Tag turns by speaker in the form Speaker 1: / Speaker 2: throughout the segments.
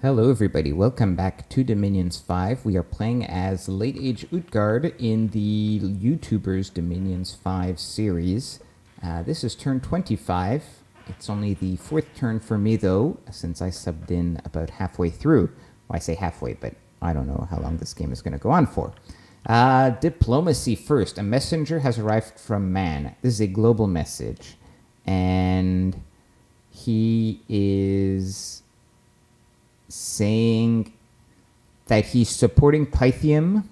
Speaker 1: Hello everybody, welcome back to Dominions 5. We are playing as Late Age Utgard in the YouTubers Dominions 5 series. This is turn 25. It's only the fourth turn for me though, since I subbed in about halfway through. Well, I say halfway, but I don't know how long this game is going to go on for. Diplomacy first. A messenger has arrived from man. This is a global message. And he is saying that he's supporting Pythium.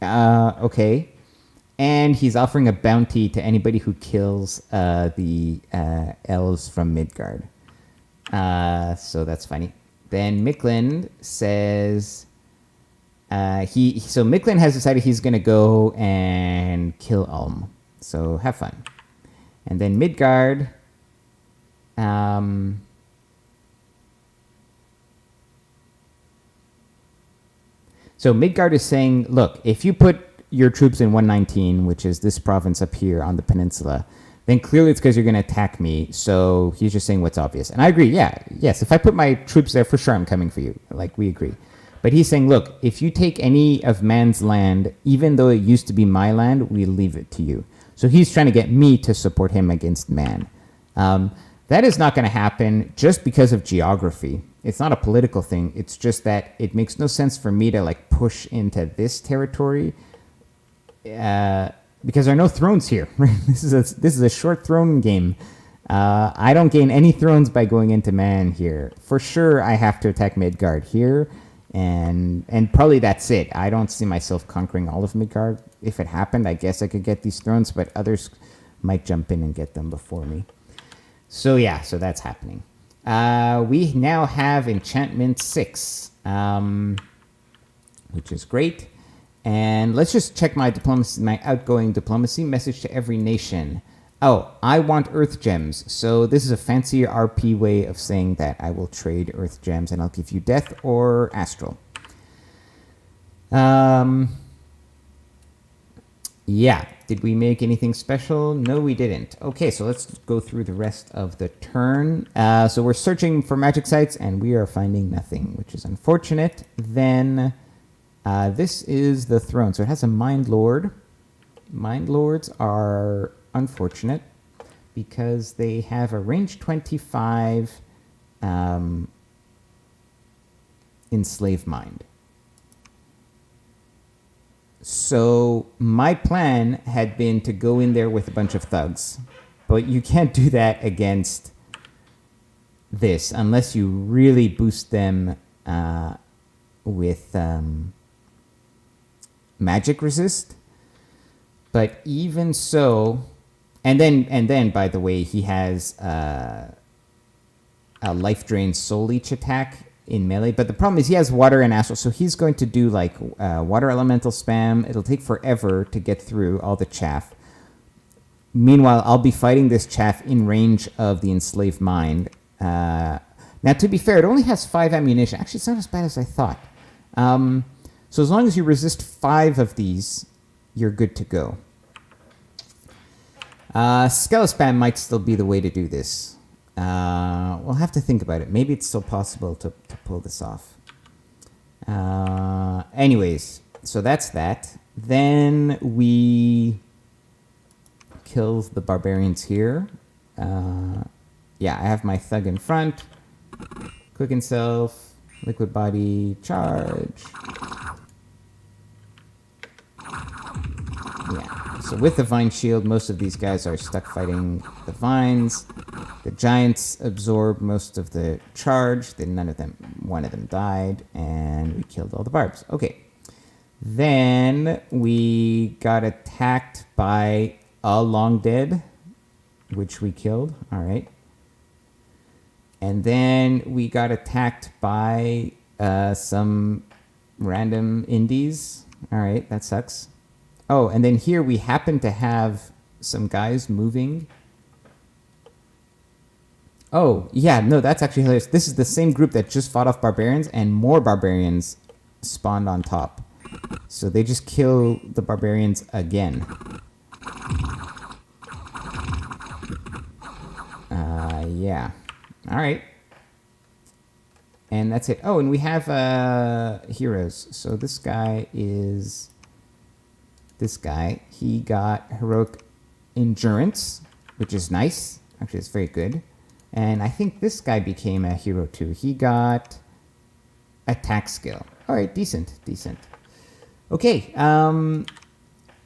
Speaker 1: Okay. And he's offering a bounty to anybody who kills the elves from Midgard. So that's funny. Then Micklin says so Micklin has decided he's going to go and kill Ulm. So have fun. And then Midgard So Midgard is saying, look, if you put your troops in 119, which is this province up here on the peninsula, then clearly it's because you're going to attack me. So he's just saying what's obvious. And I agree, yes, if I put my troops there, for sure I'm coming for you. Like, we agree. But he's saying, look, if you take any of man's land, even though it used to be my land, we leave it to you. So he's trying to get me to support him against man. That is not going to happen just because of geography. It's not a political thing. It's just that it makes no sense for me to like push into this territory because there are no thrones here. This is a short throne game. I don't gain any thrones by going into man here. For sure, I have to attack Midgard here, and probably that's it. I don't see myself conquering all of Midgard. If it happened, I guess I could get these thrones, but others might jump in and get them before me. So yeah, so that's happening. We now have enchantment 6, which is great. And let's just check my diplomacy, my outgoing diplomacy message to every nation. Oh, I want earth gems. So this is a fancy RP way of saying that I will trade earth gems and I'll give you death or astral. Yeah. Did we make anything special? No, we didn't. Okay, so let's go through the rest of the turn. So we're searching for magic sites, and we are finding nothing, which is unfortunate. Then this is the throne. So it has a Mind Lord. Mind Lords are unfortunate because they have a range 25 Enslave Mind. So my plan had been to go in there with a bunch of thugs, but you can't do that against this unless you really boost them with magic resist. But even so, and then by the way, he has a life drain soul leech attack in melee, but the problem is he has water and astral, so he's going to do like water elemental spam. It'll take forever to get through all the chaff. Meanwhile, I'll be fighting this chaff in range of the enslaved mind. Now, to be fair, it only has 5 ammunition. Actually, it's not as bad as I thought. So as long as you resist 5 of these, you're good to go. Skele spam might still be the way to do this. We'll have to think about it. Maybe it's still possible to pull this off. Anyways, so that's that. Then we kill the barbarians here. Yeah, I have my thug in front. Quicken self, liquid body, charge. Yeah, so with the vine shield, most of these guys are stuck fighting the vines. The giants absorbed most of the charge. Then one of them died, and we killed all the barbs. Okay. Then we got attacked by a long dead, which we killed. All right. And then we got attacked by some random indies. All right, that sucks. Oh, and then here we happen to have some guys moving. Oh, yeah, no, that's actually hilarious. This is the same group that just fought off barbarians, and more barbarians spawned on top. So they just kill the barbarians again. Yeah. All right. And that's it. Oh, and we have heroes. So this guy. He got heroic endurance, which is nice. Actually, it's very good. And I think this guy became a hero too. He got attack skill. All right, decent. Okay,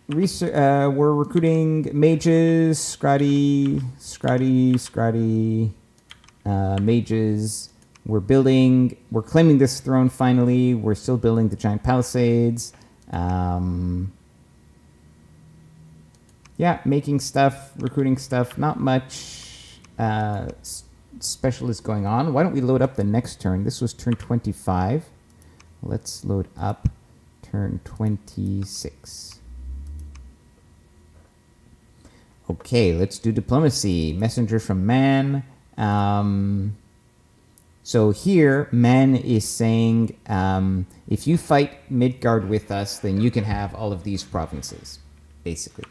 Speaker 1: we're recruiting mages, scrawdy, mages. We're claiming this throne finally. We're still building the giant palisades. Yeah, making stuff, recruiting stuff. Not much special is going on. Why don't we load up the next turn? This was turn 25. Let's load up turn 26. Okay, let's do diplomacy. Messenger from Man. So here, Man is saying, if you fight Midgard with us, then you can have all of these provinces, basically.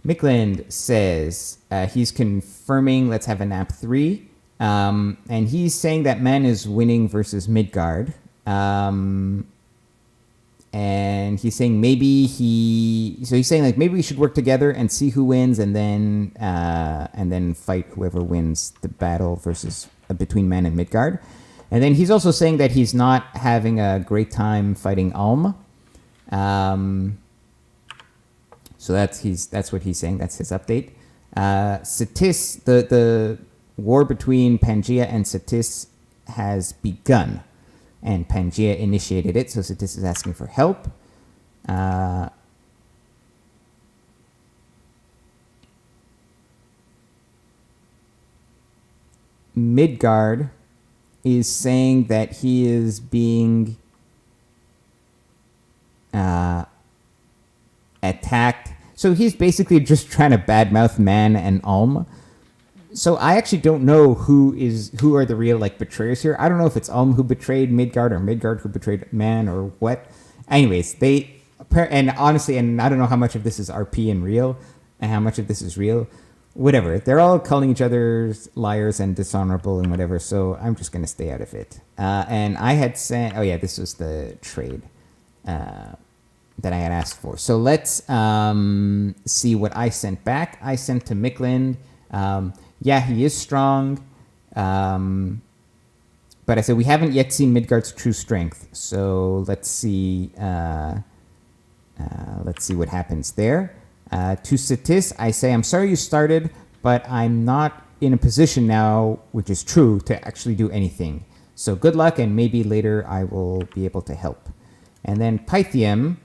Speaker 1: Mikland says he's confirming let's have a nap 3. And he's saying that Man is winning versus Midgard. And he's saying maybe maybe we should work together and see who wins and then fight whoever wins the battle versus between Man and Midgard. And then he's also saying that he's not having a great time fighting Alm. So that's what he's saying. That's his update. Satis, the war between Pangaea and Satis has begun, and Pangaea initiated it. So Satis is asking for help. Midgard is saying that he is being attacked. So he's basically just trying to badmouth Man and Alm. So I actually don't know who are the real betrayers here. I don't know if it's Alm who betrayed Midgard or Midgard who betrayed Man or what. Anyways, honestly, I don't know how much of this is RP and real and how much of this is real. Whatever. They're all calling each other liars and dishonorable and whatever. So I'm just going to stay out of it. And I had sent, this was the trade that I had asked for. So let's see what I sent back. I sent to Mikland. He is strong. But I said we haven't yet seen Midgard's true strength. So let's see what happens there. To Satis, I say, I'm sorry you started, but I'm not in a position now, which is true, to actually do anything. So good luck, and maybe later I will be able to help. And then Pythium.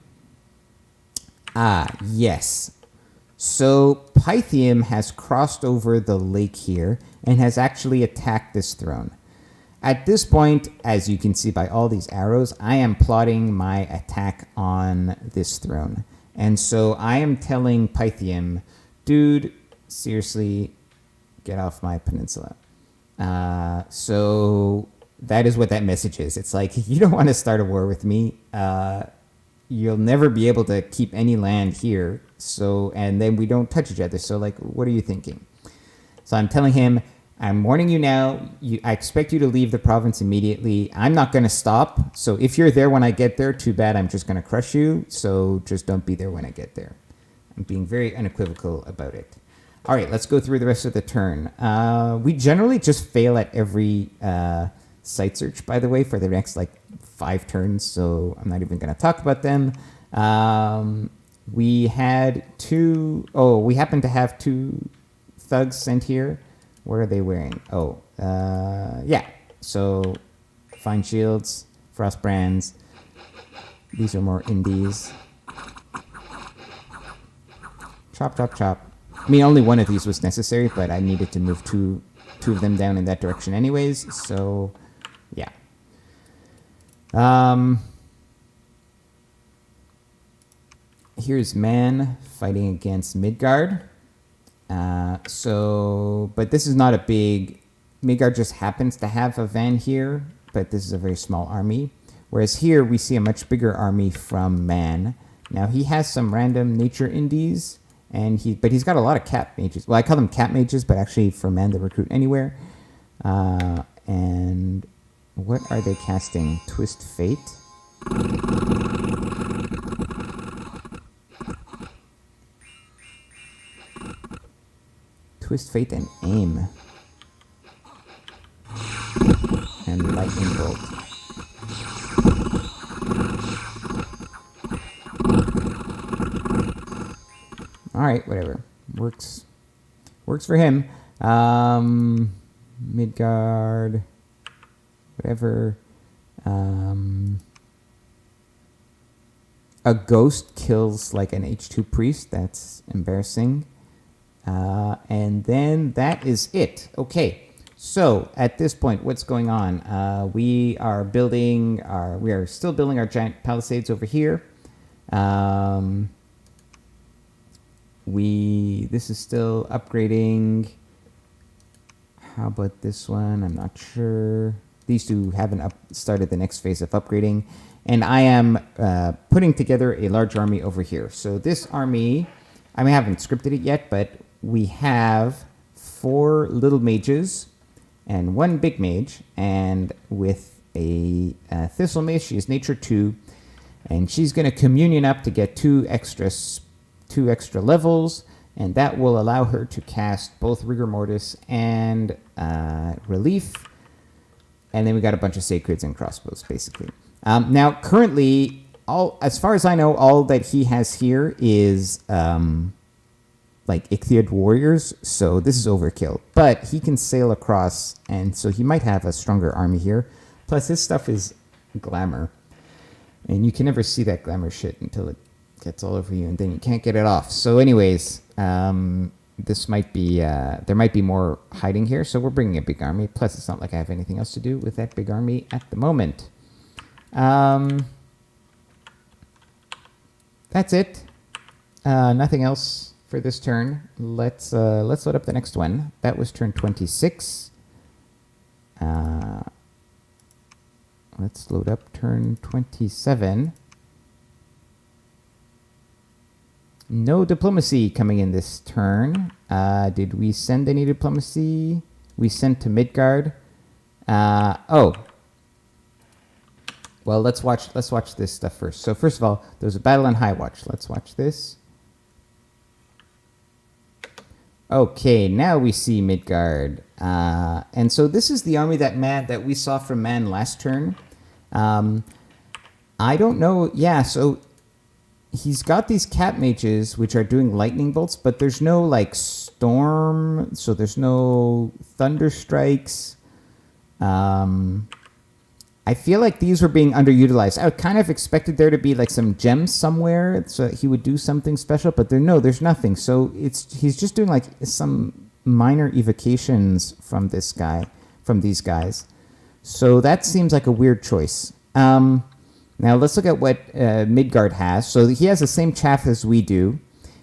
Speaker 1: Yes. So Pythium has crossed over the lake here and has actually attacked this throne. At this point, as you can see by all these arrows, I am plotting my attack on this throne. And so I am telling Pythium, dude, seriously, get off my peninsula. So that is what that message is. It's like, you don't want to start a war with me. You'll never be able to keep any land here. So, and then we don't touch each other. So what are you thinking? So I'm telling him, I'm warning you now. I expect you to leave the province immediately. I'm not going to stop. So if you're there when I get there, too bad. I'm just going to crush you. So just don't be there when I get there. I'm being very unequivocal about it. All right, let's go through the rest of the turn. We generally just fail at every site search, by the way, for the next 5 turns. So I'm not even going to talk about them. We happened to have 2 thugs sent here. What are they wearing? So fine shields, frost brands. These are more indies. Chop, chop, chop. I mean, only one of these was necessary, but I needed to move two of them down in that direction anyways. So, yeah. Here's Man fighting against Midgard. But this is not a big... Midgard just happens to have a van here, but this is a very small army. Whereas here, we see a much bigger army from Man. Now, he has some random nature indies, but he's got a lot of cat mages. Well, I call them cat mages, but actually for Man, they recruit anywhere. And what What are they casting? Twist Fate? Twist Fate and Aim. And Lightning Bolt. Alright, whatever. Works for him. Midgard. Whatever. A ghost kills like an H2 priest. That's embarrassing. And then that is it. Okay. So at this point, what's going on? We are still building our giant palisades over here. This is still upgrading. How about this one? I'm not sure. These two haven't started the next phase of upgrading. And I am putting together a large army over here. So this army, I haven't scripted it yet, but we have 4 little mages and 1 big mage. And with a Thistle Mage, she is Nature 2. And she's going to communion up to get 2 extra levels. And that will allow her to cast both Rigor Mortis and Relief. And then we got a bunch of Sacreds and Crossbows, basically. Now, currently, as far as I know, all that he has here is like Ichthyod warriors. So this is overkill. But he can sail across, and so he might have a stronger army here. Plus, his stuff is glamour. And you can never see that glamour shit until it gets all over you, and then you can't get it off. So anyways, this might be, there might be more hiding here, so we're bringing a big army. Plus, it's not like I have anything else to do with that big army at the moment. That's it. Nothing else for this turn. Let's load up the next one. That was turn 26. Let's load up turn 27. No diplomacy coming in this turn. Did we send any diplomacy? We sent to Midgard. Oh. Well, let's watch this stuff first. So first of all, there's a battle on High Watch. Let's watch this. Okay, now we see Midgard. And so this is the army that we saw from Man last turn. I don't know. Yeah, so he's got these cat mages which are doing lightning bolts, but there's no like storm, so there's no thunder strikes. I feel like these were being underutilized. I kind of expected there to be like some gems somewhere so that he would do something special, but there's nothing. So he's just doing like some minor evocations from these guys. So that seems like a weird choice. Now let's look at what Midgard has. So he has the same chaff as we do.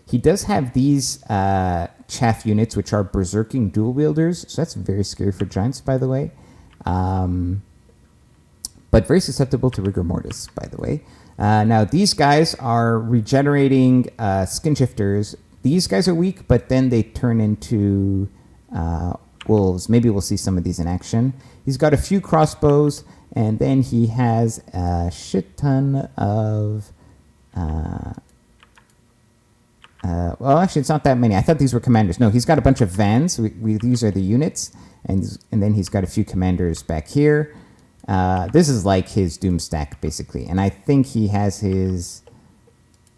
Speaker 1: He does have these chaff units, which are berserking dual wielders. So that's very scary for giants, by the way. But very susceptible to rigor mortis, by the way. Now, these guys are regenerating skin shifters. These guys are weak, but then they turn into wolves. Maybe we'll see some of these in action. He's got a few crossbows, and then he has a shit ton of... well, actually, it's not that many. I thought these were commanders. No, he's got a bunch of vans. These are the units, and then he's got a few commanders back here. This is like his doom stack, basically. And I think he has his...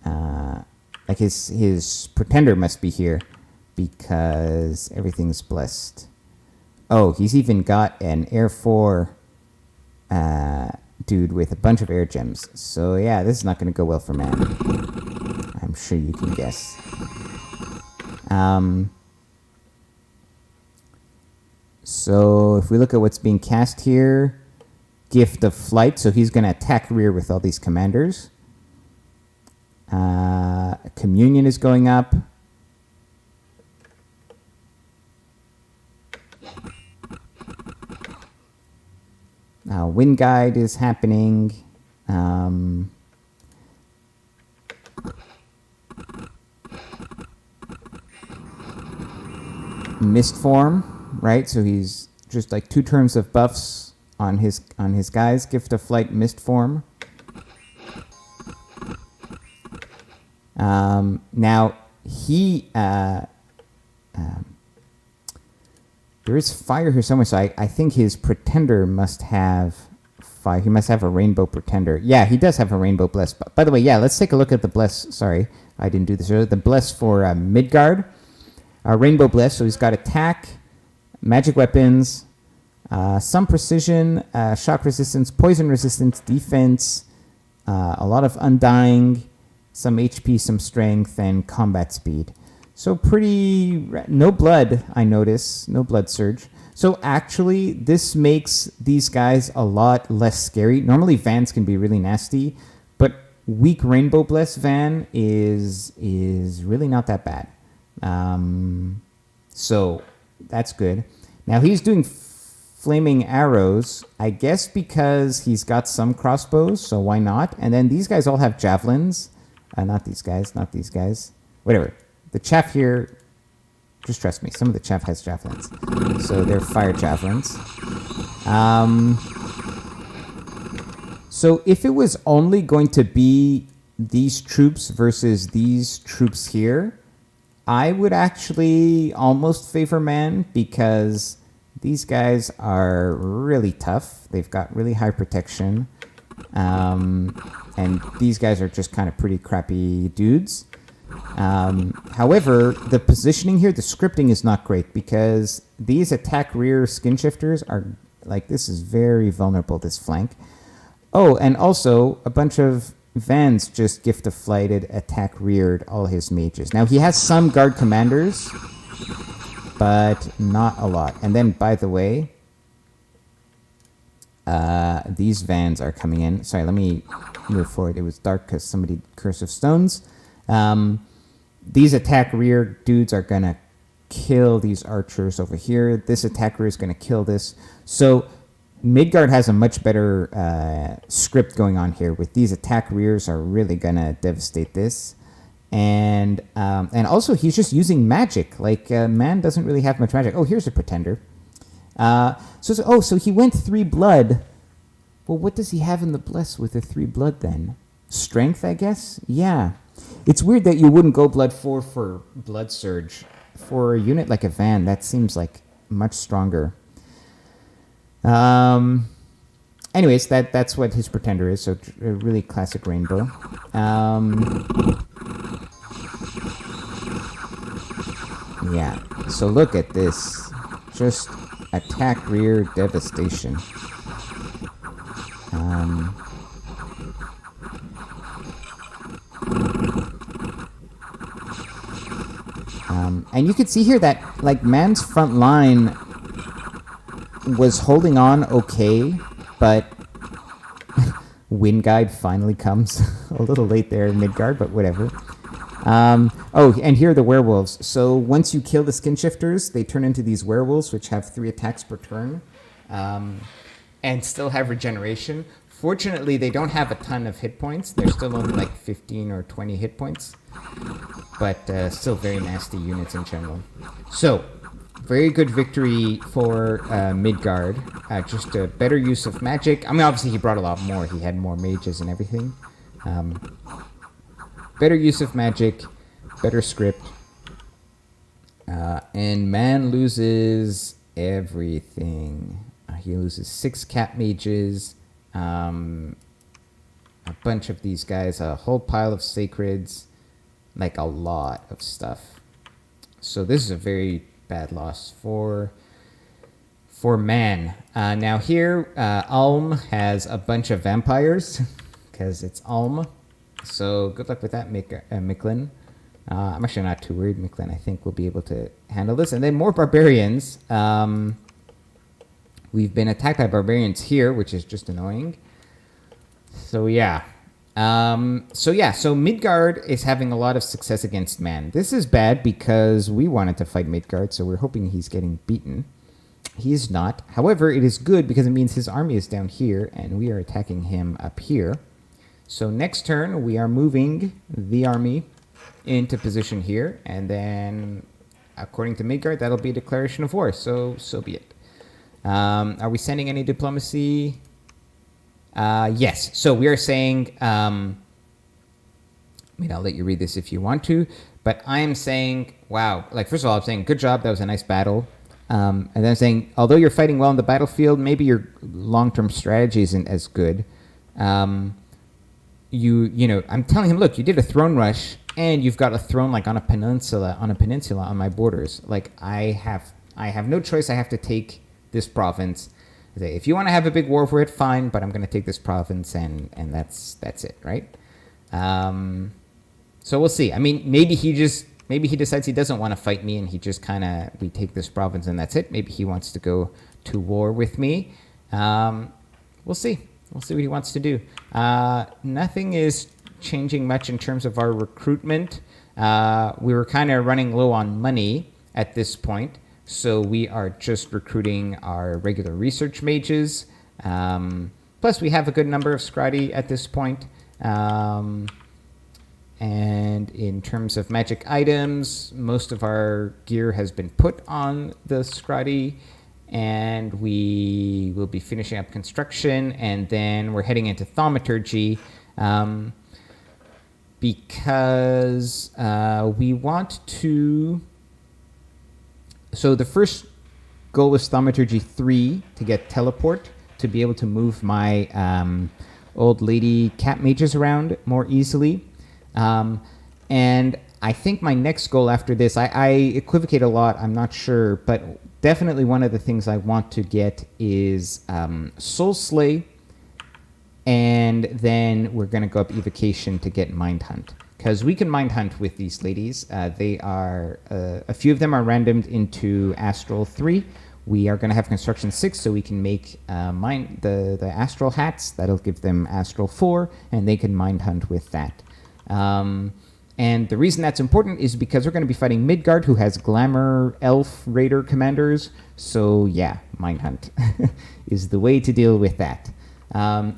Speaker 1: like his pretender must be here because everything's blessed. Oh, he's even got an Air 4 dude with a bunch of air gems. So yeah, this is not going to go well for man. I'm sure you can guess. So if we look at what's being cast here, Gift of Flight. So he's going to attack rear with all these commanders. Communion is going up. Wind Guide is happening. Mist Form, right? So he's just like 2 turns of buffs on his guys. Gift of Flight, Mist Form. Now he there is fire here somewhere, so I think his Pretender must have fire. He must have a Rainbow Pretender. Yeah, he does have a Rainbow Bless. By the way, yeah, let's take a look at the Bless. Sorry, I didn't do this earlier. The Bless for Midgard. Rainbow Bless, so he's got attack, magic weapons, some precision, shock resistance, poison resistance, defense, a lot of undying, some HP, some strength, and combat speed. So pretty... no blood, I notice. No blood surge. So actually, this makes these guys a lot less scary. Normally, Vans can be really nasty, but weak Rainbow Bless Van is really not that bad. So that's good. Now he's doing flaming arrows, I guess because he's got some crossbows, so why not? And then these guys all have javelins. Not these guys. Whatever. The chaff here, just trust me, some of the chaff has javelins. So they're fire javelins. So if it was only going to be these troops versus these troops here, I would actually almost favor man because these guys are really tough. They've got really high protection. And these guys are just kind of pretty crappy dudes. However, the positioning here, the scripting is not great because these attack rear skin shifters are like, this is very vulnerable, this flank. Oh, and also a bunch of Vans just gift of flighted, attack reared all his mages. Now he has some guard commanders, but not a lot. And then, by the way, these Vans are coming in. Sorry, let me move forward. It was dark because somebody Curse of Stones. These attack rear dudes are gonna kill these archers over here. This attack rear is gonna kill this. So Midgard has a much better script going on here. With these attack rears are really gonna devastate this, and also he's just using magic. Like man doesn't really have much magic. Oh, here's a Pretender. So he went 3 blood. Well, what does he have in the Bless with the 3 blood then? Strength, I guess. Yeah, it's weird that you wouldn't go blood 4 for blood surge for a unit like a Van. That seems like much stronger. Anyways, that's what his Pretender is. So a really classic Rainbow. Yeah. So look at this. Just attack rear devastation. And you can see here that like man's front line was holding on okay, but Wind Guide finally comes a little late there in Midgard, but whatever. Oh, and here are the werewolves. So once you kill the skin shifters, they turn into these werewolves, which have 3 attacks per turn, and still have regeneration. Fortunately, they don't have a ton of hit points. They're still only like 15 or 20 hit points, but still very nasty units in general. So, very good victory for Midgard. Just a better use of magic. I mean, obviously he brought a lot more. He had more mages and everything. Better use of magic, better script. And man loses everything. He loses 6 cat mages, a bunch of these guys, a whole pile of sacreds, like a lot of stuff. So this is a very bad loss for man. Now here, Alm has a bunch of vampires, because it's Alm. So good luck with that, Miklin. I'm actually not too worried. Miklin, I think, will be able to handle this. And then more barbarians. We've been attacked by barbarians here, which is just annoying. So yeah. So Midgard is having a lot of success against man. This is bad because we wanted to fight Midgard, so we're hoping he's getting beaten. He is not. However, it is good because it means his army is down here, and we are attacking him up here. So next turn, we are moving the army into position here, and then, according to Midgard, that'll be a declaration of war, so be it. Are we sending any diplomacy? Yes. So we are saying, I'll let you read this if you want to, but I am saying, wow, like, first of all, I'm saying, good job, that was a nice battle. And then I'm saying, although you're fighting well on the battlefield, maybe your long-term strategy isn't as good. I'm telling him, look, you did a throne rush, and you've got a throne like on a peninsula on my borders. Like, I have no choice. I have to take this province. If you want to have a big war for it, fine, but I'm going to take this province, and that's it, right? So we'll see. I mean, maybe he decides he doesn't want to fight me, and he just we take this province and that's it. Maybe he wants to go to war with me. We'll see. We'll see what he wants to do. Nothing is changing much in terms of our recruitment. We were kind of running low on money at this point, so we are just recruiting our regular research mages. Plus, we have a good number of Scrati at this point. And in terms of magic items, most of our gear has been put on the Scrati, and we will be finishing up construction, and then we're heading into thaumaturgy, because we want to... So the first goal is thaumaturgy 3, to get teleport, to be able to move my old lady cat mages around more easily. And I think my next goal after this, I equivocate a lot, I'm not sure, but definitely one of the things I want to get is Soul Slay, and then we're going to go up evocation to get Mind Hunt. Because we can Mind Hunt with these ladies. They are, a few of them are randomed into Astral 3. We are going to have Construction 6, so we can make the Astral hats. That'll give them Astral 4, and they can Mind Hunt with that. And the reason that's important is because we're going to be fighting Midgard, who has Glamour Elf Raider commanders. So yeah, Mind Hunt is the way to deal with that.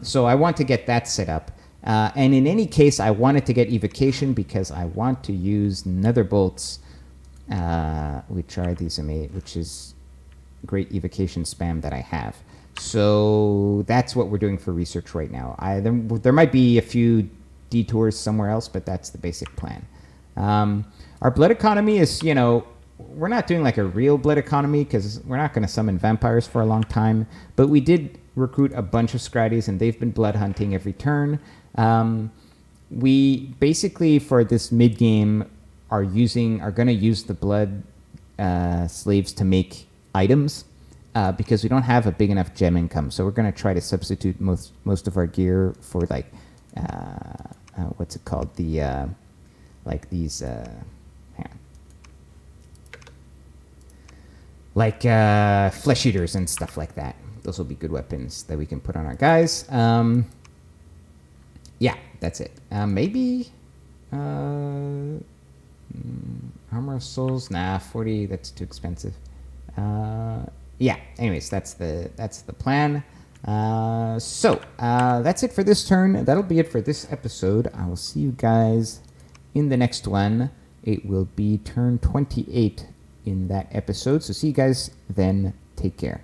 Speaker 1: So I want to get that set up. And in any case, I wanted to get evocation because I want to use Nether Bolts, which is great evocation spam that I have. So that's what we're doing for research right now. There might be a few detours somewhere else, but that's the basic plan. Our blood economy is, we're not doing like a real blood economy because we're not going to summon vampires for a long time, but we did recruit a bunch of Scratis, and they've been blood hunting every turn. We basically, for this mid game, are going to use the blood slaves to make items, because we don't have a big enough gem income. So we're going to try to substitute most of our gear for like what's it called? The like these flesh eaters and stuff like that. Those will be good weapons that we can put on our guys. Yeah, that's it. Maybe Armor of Souls. Nah, 40. That's too expensive. Yeah. Anyways, that's the plan. So that's it for this turn. That'll be it for this episode. I will see you guys in the next one. It will be turn 28 in that episode. So see you guys then. Take care.